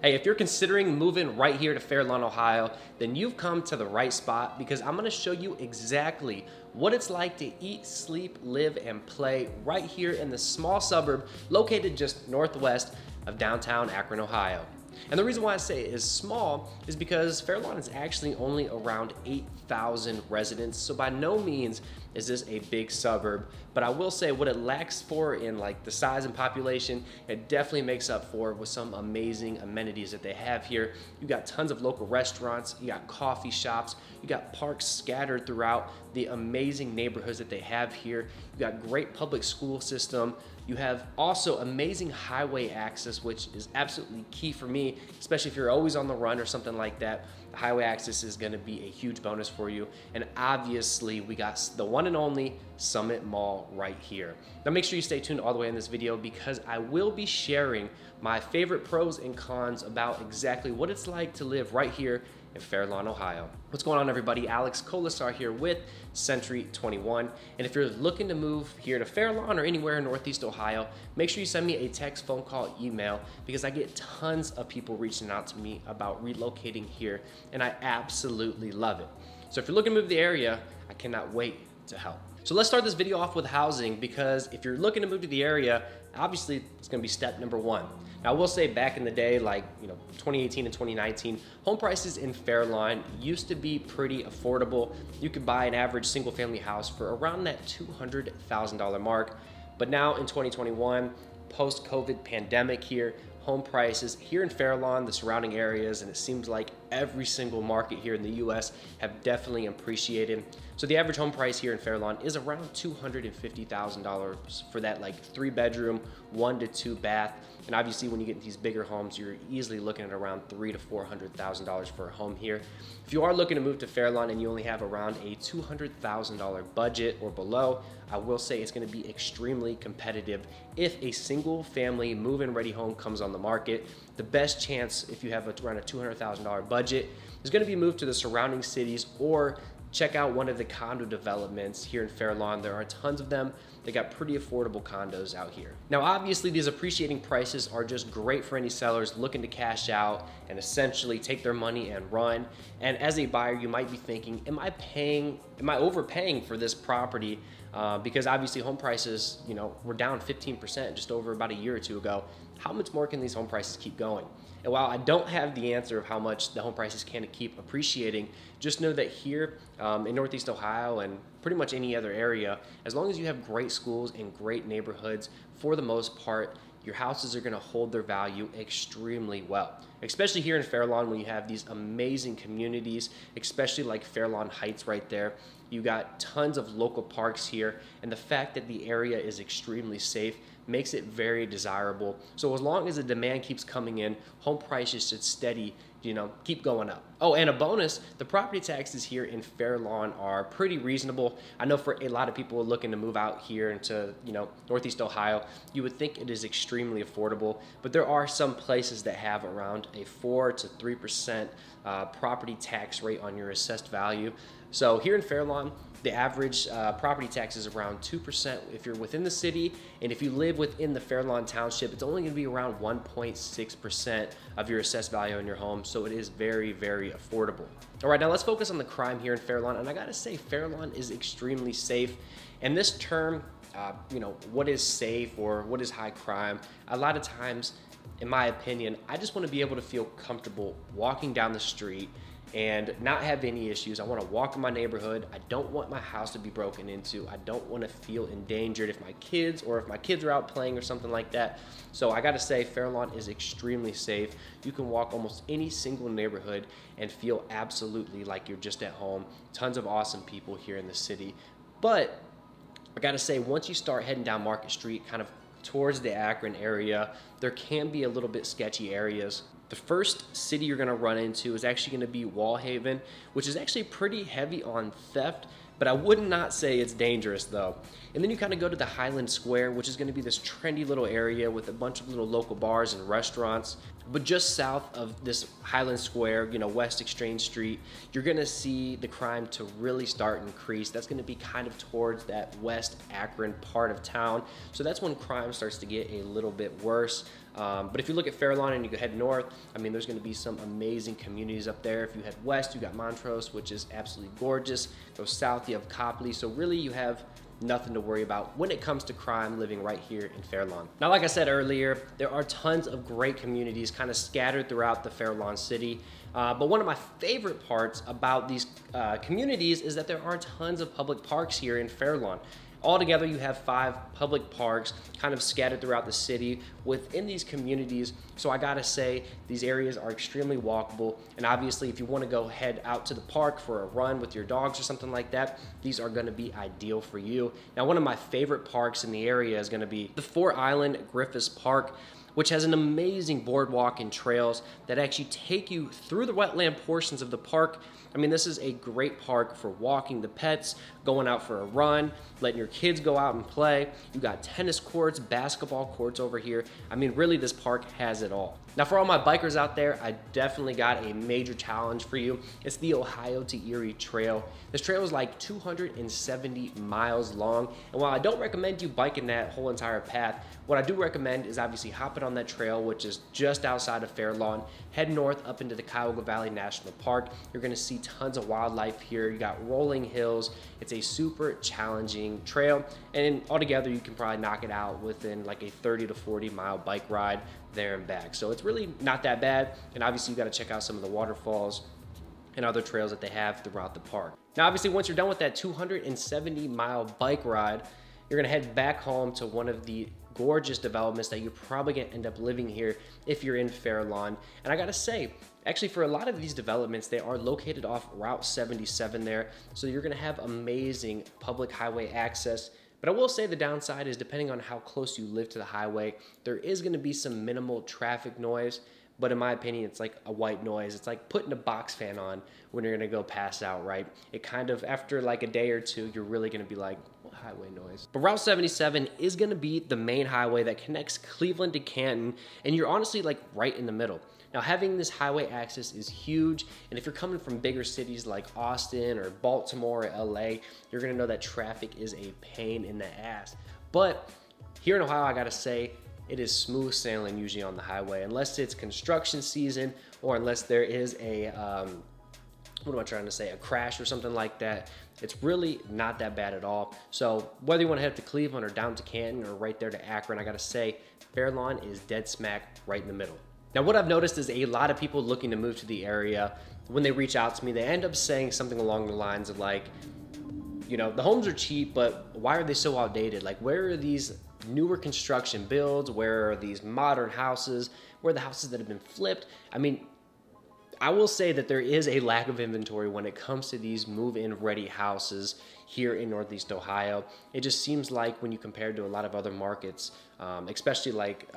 Hey, if you're considering moving right here to Fairlawn, Ohio, then you've come to the right spot because I'm gonna show you exactly what it's like to eat, sleep, live, and play right here in the small suburb located just northwest of downtown Akron, Ohio. And the reason why I say it is small is because Fairlawn is actually only around 8,000 residents, so by no means is this a big suburb, but I will say what it lacks for in like the size and population, it definitely makes up for with some amazing amenities that they have here. You got tons of local restaurants, you got coffee shops, you got parks scattered throughout the amazing neighborhoods that they have here. You got great public school system. You have also amazing highway access, which is absolutely key for me, especially if you're always on the run or something like that. The highway access is gonna be a huge bonus for you. And obviously we got the one and only Summit Mall right here. Now make sure you stay tuned all the way in this video because I will be sharing my favorite pros and cons about exactly what it's like to live right here in Fairlawn, Ohio. What's going on, everybody? Alex Colasar here with Century 21. And if you're looking to move here to Fairlawn or anywhere in Northeast Ohio, make sure you send me a text, phone call, email, because I get tons of people reaching out to me about relocating here, and I absolutely love it. So if you're looking to move to the area, I cannot wait to help. So let's start this video off with housing, because if you're looking to move to the area, obviously it's gonna be step number one. Now I will say back in the day, like 2018 and 2019, home prices in Fairlawn used to be pretty affordable. You could buy an average single family house for around that $200,000 mark. But now in 2021, post-COVID pandemic here, home prices here in Fairlawn, the surrounding areas, and it seems like every single market here in the US have definitely appreciated. So the average home price here in Fairlawn is around $250,000 for that like 3-bedroom, 1 to 2 bath. And obviously when you get these bigger homes, you're easily looking at around $300,000 to $400,000 for a home here. If you are looking to move to Fairlawn and you only have around a $200,000 budget or below, I will say it's gonna be extremely competitive. If a single family move-in ready home comes on the market, the best chance if you have around a $200,000 budget is gonna be moved to the surrounding cities or check out one of the condo developments here in Fairlawn. There are tons of them. They got pretty affordable condos out here. Now, obviously these appreciating prices are just great for any sellers looking to cash out and essentially take their money and run. And as a buyer, you might be thinking, am I overpaying for this property? Because obviously home prices, were down 15% just over about a year or two ago. How much more can these home prices keep going? And while I don't have the answer of how much the home prices can keep appreciating, just know that here in Northeast Ohio and pretty much any other area, as long as you have great schools and great neighborhoods, for the most part, your houses are gonna hold their value extremely well. Especially here in Fairlawn when you have these amazing communities, especially like Fairlawn Heights right there. You got tons of local parks here, and the fact that the area is extremely safe makes it very desirable. So as long as the demand keeps coming in, home prices should steady, keep going up. Oh, and a bonus, the property taxes here in Fairlawn are pretty reasonable. I know for a lot of people looking to move out here into, Northeast Ohio, you would think it is extremely affordable, but there are some places that have around a 4 to 3% property tax rate on your assessed value. So here in Fairlawn, the average property tax is around 2% if you're within the city, and if you live within the Fairlawn Township, it's only gonna be around 1.6% of your assessed value on your home, so it is very, very affordable. All right, now let's focus on the crime here in Fairlawn, and I gotta say, Fairlawn is extremely safe, and this term, what is safe or what is high crime, a lot of times, in my opinion, I just wanna be able to feel comfortable walking down the street and not have any issues. I want to walk in my neighborhood. I don't want my house to be broken into. I don't want to feel endangered if my kids are out playing or something like that. So I gotta say, Fairlawn is extremely safe. You can walk almost any single neighborhood and feel absolutely like you're just at home. Tons of awesome people here in the city. But I gotta say, once you start heading down Market Street, kind of towards the Akron area, there can be a little bit sketchy areas. The first city you're gonna run into is actually gonna be Walhaven, which is actually pretty heavy on theft, but I would not say it's dangerous though. And then you kind of go to the Highland Square, which is gonna be this trendy little area with a bunch of little local bars and restaurants. But just south of this Highland Square, West Exchange Street, you're gonna see the crime to really start and increase. That's gonna be kind of towards that West Akron part of town. So that's when crime starts to get a little bit worse. But if you look at Fairlawn and you go head north, I mean, there's going to be some amazing communities up there. If you head west, you got Montrose, which is absolutely gorgeous. Go south, you have Copley. So really you have nothing to worry about when it comes to crime living right here in Fairlawn. Now, like I said earlier, there are tons of great communities kind of scattered throughout the Fairlawn city. But one of my favorite parts about these communities is that there are tons of public parks here in Fairlawn. Altogether, you have 5 public parks kind of scattered throughout the city within these communities. So I gotta say, these areas are extremely walkable. And obviously, if you wanna go head out to the park for a run with your dogs or something like that, these are gonna be ideal for you. Now, one of my favorite parks in the area is gonna be the 4-Island Griffiths Park, which has an amazing boardwalk and trails that actually take you through the wetland portions of the park. I mean, this is a great park for walking the pets, going out for a run, letting your kids go out and play. You got tennis courts, basketball courts over here. I mean, really, this park has it all. Now, for all my bikers out there, I definitely got a major challenge for you. It's the Ohio to Erie Trail. This trail is like 270 miles long. And while I don't recommend you biking that whole entire path, what I do recommend is obviously hopping on that trail, which is just outside of Fairlawn. Head north up into the Cuyahoga Valley National Park. You're gonna see tons of wildlife here. You got rolling hills. It's a super challenging trail. And altogether, you can probably knock it out within like a 30 to 40 mile bike ride there and back. So it's really not that bad. And obviously you got to check out some of the waterfalls and other trails that they have throughout the park. Now, obviously, once you're done with that 270 mile bike ride, you're gonna head back home to one of the gorgeous developments that you're probably gonna end up living here if you're in Fairlawn. And I gotta say, actually, for a lot of these developments, they are located off Route 77 there. So you're gonna have amazing public highway access. But I will say the downside is, depending on how close you live to the highway, there is gonna be some minimal traffic noise. But in my opinion, it's like a white noise. It's like putting a box fan on when you're gonna go pass out, right? It kind of, after like a day or two, you're really gonna be like, what highway noise? But Route 77 is gonna be the main highway that connects Cleveland to Canton, and you're honestly like right in the middle. Now, having this highway access is huge, and if you're coming from bigger cities like Austin or Baltimore or LA, you're gonna know that traffic is a pain in the ass. But here in Ohio, I gotta say, it is smooth sailing usually on the highway, unless it's construction season or unless there is a, what am I trying to say, a crash or something like that. It's really not that bad at all. So whether you want to head to Cleveland or down to Canton or right there to Akron, I gotta say, Fairlawn is dead smack right in the middle. Now, what I've noticed is a lot of people looking to move to the area, when they reach out to me, they end up saying something along the lines of like, you know, the homes are cheap, but why are they so outdated? Like, where are these newer construction builds? Where are these modern houses? Where are the houses that have been flipped? I mean, I will say that there is a lack of inventory when it comes to these move-in ready houses here in Northeast Ohio. It just seems like when you compare to a lot of other markets, especially like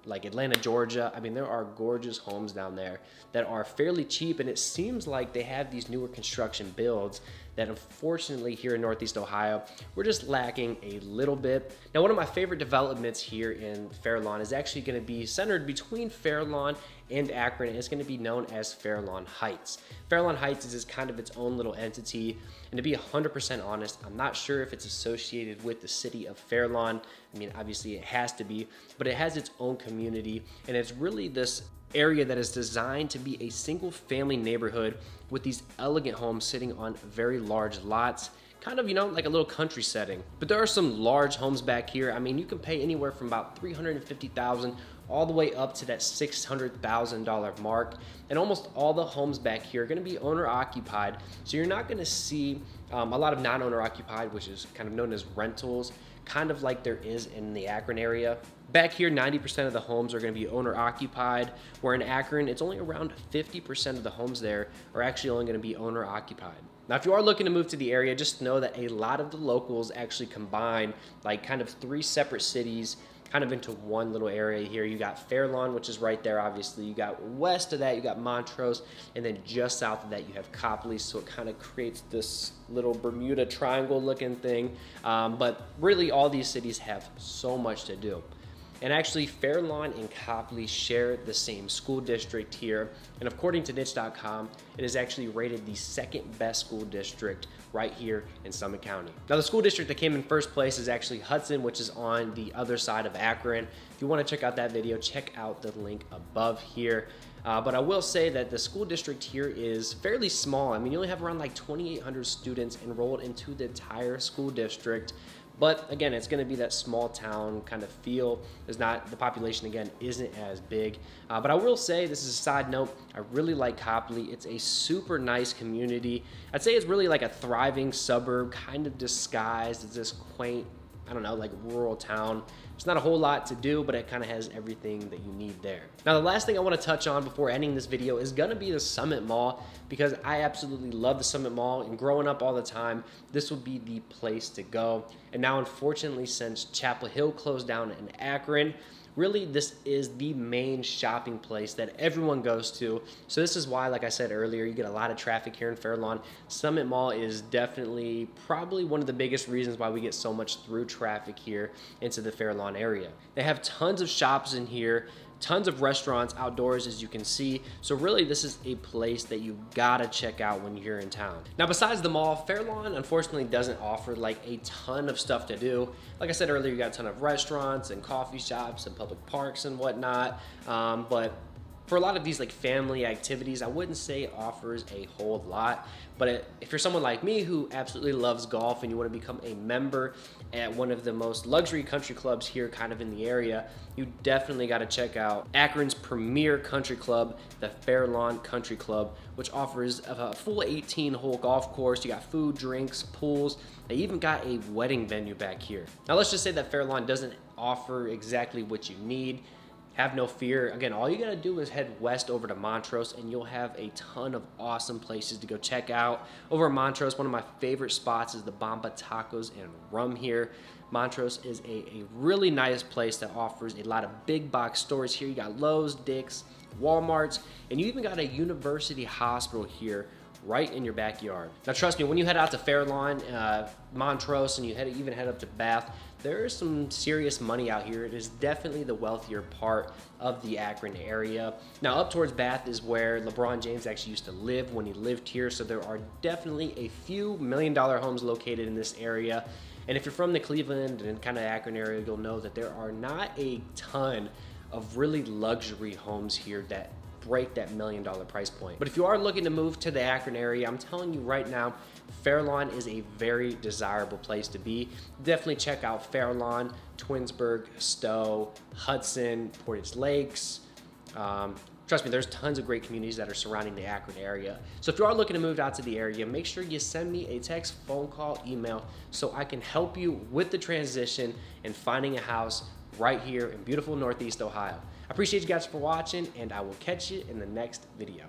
Atlanta, Georgia, I mean, there are gorgeous homes down there that are fairly cheap, and it seems like they have these newer construction builds that unfortunately here in Northeast Ohio, we're just lacking a little bit. Now, one of my favorite developments here in Fairlawn is actually gonna be centered between Fairlawn and Akron, and it's gonna be known as Fairlawn Heights. Fairlawn Heights is kind of its own little entity, and to be 100% honest, I'm not sure if it's associated with the city of Fairlawn. I mean, obviously it has to be, but it has its own community, and it's really this area that is designed to be a single family neighborhood with these elegant homes sitting on very large lots, kind of, you know, like a little country setting. But there are some large homes back here. I mean, you can pay anywhere from about $350,000 all the way up to that $600,000 mark. And almost all the homes back here are gonna be owner occupied. So you're not gonna see a lot of non-owner occupied, which is kind of known as rentals, kind of like there is in the Akron area. Back here, 90% of the homes are gonna be owner occupied, where in Akron, it's only around 50% of the homes there are actually only gonna be owner occupied. Now, if you are looking to move to the area, just know that a lot of the locals actually combine like kind of 3 separate cities kind of into one little area here. You got Fairlawn, which is right there, obviously. You got west of that, you got Montrose, and then just south of that, you have Copley. So it kind of creates this little Bermuda Triangle looking thing. But really, all these cities have so much to do. And actually, Fairlawn and Copley share the same school district here. And according to niche.com, it is actually rated the second best school district right here in Summit County. Now, the school district that came in first place is actually Hudson, which is on the other side of Akron. If you want to check out that video, check out the link above here. But I will say that the school district here is fairly small. I mean, you only have around like 2,800 students enrolled into the entire school district. But again, it's going to be that small town kind of feel. The population again isn't as big. But I will say, this is a side note, I really like Copley. It's a super nice community. I'd say it's really like a thriving suburb, kind of disguised as this quaint, I don't know, like rural town. There's not a whole lot to do, but it kind of has everything that you need there. Now, the last thing I want to touch on before ending this video is going to be the Summit Mall, because I absolutely love the Summit Mall, and growing up all the time, this would be the place to go. And now, unfortunately, since Chapel Hill closed down in Akron, really, this is the main shopping place that everyone goes to. So this is why, like I said earlier, you get a lot of traffic here in Fairlawn. Summit Mall is definitely probably one of the biggest reasons why we get so much through traffic here into the Fairlawn area. They have tons of shops in here, tons of restaurants outdoors, as you can see. So really, this is a place that you gotta check out when you're in town. Now, besides the mall, Fairlawn unfortunately doesn't offer like a ton of stuff to do. Like I said earlier, you got a ton of restaurants and coffee shops and public parks and whatnot. But for a lot of these like family activities, I wouldn't say it offers a whole lot. But if you're someone like me who absolutely loves golf and you want to become a member at one of the most luxury country clubs here kind of in the area, you definitely got to check out Akron's premier country club, the Fairlawn Country Club, which offers a full 18-hole golf course. You got food, drinks, pools. They even got a wedding venue back here. Now, let's just say that Fairlawn doesn't offer exactly what you need. Have no fear. Again, all you gotta do is head west over to Montrose and you'll have a ton of awesome places to go check out. Over at Montrose, one of my favorite spots is the Bamba Tacos and Rum here. Montrose is a really nice place that offers a lot of big box stores here. You got Lowe's, Dick's, Walmart's, and you even got a university hospital here right in your backyard. Now, trust me, when you head out to Fairlawn, Montrose, and you even head up to Bath, there is some serious money out here. It is definitely the wealthier part of the Akron area. Now, up towards Bath is where LeBron James actually used to live when he lived here, so there are definitely a few million-dollar homes located in this area. And if you're from the Cleveland and kind of Akron area, you'll know that there are not a ton of really luxury homes here that break that $1 million price point. But if you are looking to move to the Akron area, I'm telling you right now, Fairlawn is a very desirable place to be. Definitely check out Fairlawn, Twinsburg, Stowe, Hudson, Portage Lakes. Trust me, there's tons of great communities that are surrounding the Akron area. So if you are looking to move out to the area, make sure you send me a text, phone call, email, so I can help you with the transition and finding a house right here in beautiful Northeast Ohio. I appreciate you guys for watching, and I will catch you in the next video.